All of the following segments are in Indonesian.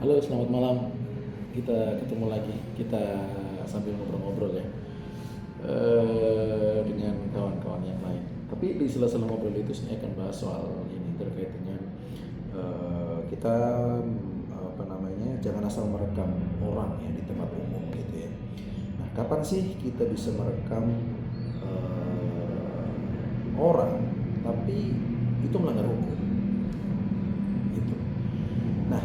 Halo, selamat malam. Kita ketemu lagi. Kita sambil ngobrol-ngobrol ya dengan kawan-kawan yang lain. Tapi di sela-sela ngobrol itu saya akan bahas soal ini terkait dengan kita jangan asal merekam orang ya di tempat umum gitu ya. Nah, kapan sih kita bisa merekam orang tapi itu melanggar hukum? Gitu. Nah,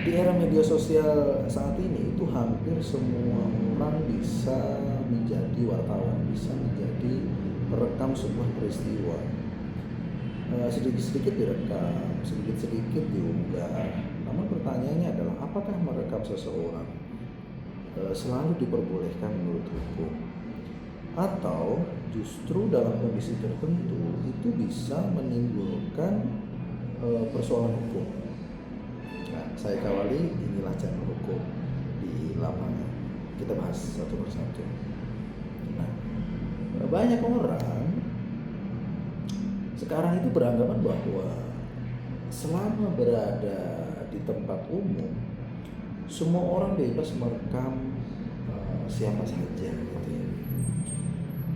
di era media sosial saat ini itu hampir semua orang bisa menjadi wartawan, bisa menjadi perekam sebuah peristiwa. Sedikit-sedikit direkam, sedikit-sedikit diunggah. Namun pertanyaannya adalah apakah merekam seseorang selalu diperbolehkan menurut hukum? Atau justru dalam kondisi tertentu itu bisa menimbulkan persoalan hukum? Nah, saya kawali inilah channel hukum di lapangan. Kita bahas satu persatu. Nah, banyak orang sekarang itu beranggapan bahwa selama berada di tempat umum, semua orang bebas merekam siapa saja gitu ya.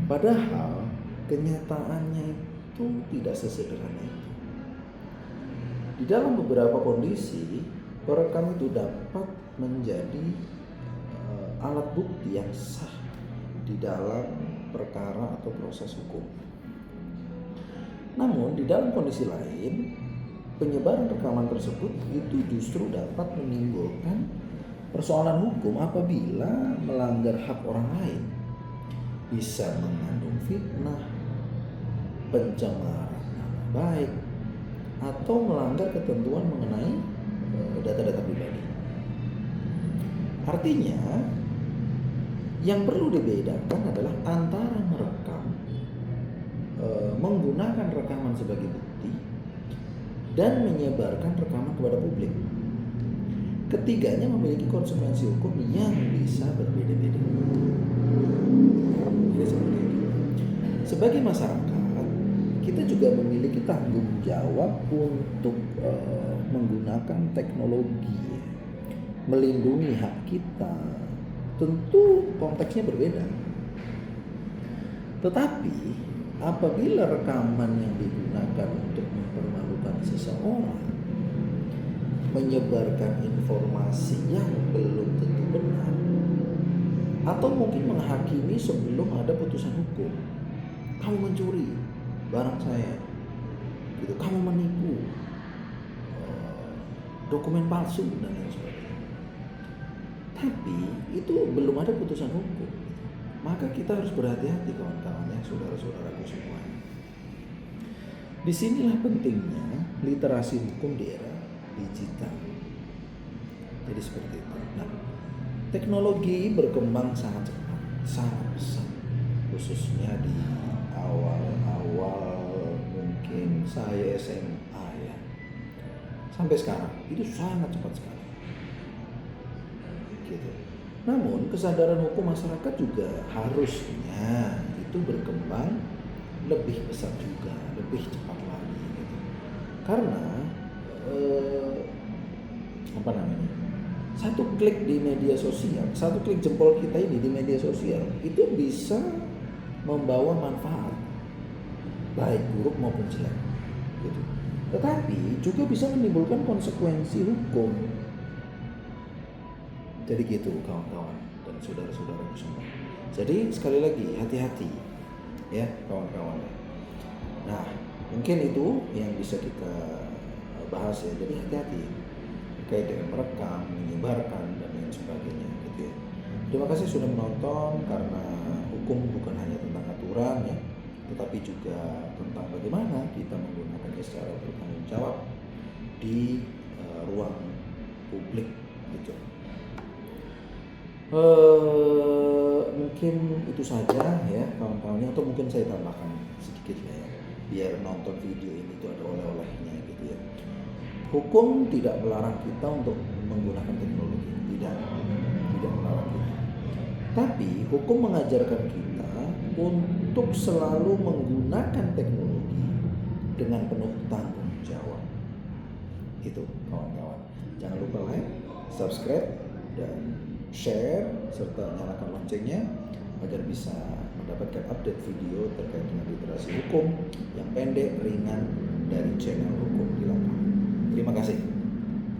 Padahal kenyataannya itu tidak sesederhana itu. Di dalam beberapa kondisi, perekam itu dapat menjadi alat bukti yang sah di dalam perkara atau proses hukum. Namun di dalam kondisi lain, penyebaran rekaman tersebut itu justru dapat menimbulkan persoalan hukum apabila melanggar hak orang lain. Bisa mengandung fitnah, pencemaran nama baik, atau melanggar ketentuan mengenai data-data pribadi. Artinya, yang perlu dibedakan adalah antara merekam, menggunakan rekaman sebagai bukti, dan menyebarkan rekaman kepada publik. Ketiganya memiliki konsekuensi hukum yang bisa berbeda-beda. Jadi seperti itu. Sebagai masyarakat, kita juga memiliki tanggung jawab untuk menggunakan teknologi, melindungi hak kita. Tentu konteksnya berbeda. Tetapi apabila rekaman yang digunakan untuk mempermalukan seseorang, menyebarkan informasi yang belum tentu benar, atau mungkin menghakimi sebelum ada putusan hukum, kamu mencuri barang saya, gitu, kamu menipu, dokumen palsu dan lain sebagainya. Tapi itu belum ada putusan hukum. Maka kita harus berhati-hati kawan-kawan ya, saudara-saudaraku semua. Disinilah pentingnya literasi hukum di era digital. Jadi seperti itu. Nah, teknologi berkembang sangat cepat, sangat pesat, khususnya di awal-awal mungkin saya SMA ya, sampai sekarang itu sangat cepat sekali. Gitu. Namun kesadaran hukum masyarakat juga harusnya itu berkembang lebih pesat juga, lebih cepat lagi gitu. Karena satu klik di media sosial, satu klik jempol kita ini di media sosial itu bisa membawa manfaat baik buruk maupun jelek gitu. Tetapi juga bisa menimbulkan konsekuensi hukum. Jadi gitu kawan-kawan dan saudara-saudaraku semua. Jadi sekali lagi hati-hati ya kawan-kawan. Nah, mungkin itu yang bisa kita bahas ya. Jadi hati-hati terkait dengan merekam, menyebarkan dan lain sebagainya gitu ya. Terima kasih sudah menonton, karena hukum bukan hanya tentang aturan ya, tetapi juga tentang bagaimana kita menggunakannya secara bertanggung jawab di ruang publik gitu. Mungkin itu saja ya kawan-kawannya, atau mungkin saya tambahkan sedikit ya, biar nonton video ini tuh ada oleh-olehnya gitu ya. Hukum tidak melarang kita untuk menggunakan teknologi, tidak melarang kita. Tapi hukum mengajarkan kita untuk selalu menggunakan teknologi dengan penuh tanggung jawab. Itu kawan-kawan. Jangan lupa like, subscribe dan share serta nyalakan loncengnya agar bisa mendapatkan update video terkait dengan literasi hukum yang pendek, ringan dari channel Hukum di Lapangan. Terima kasih.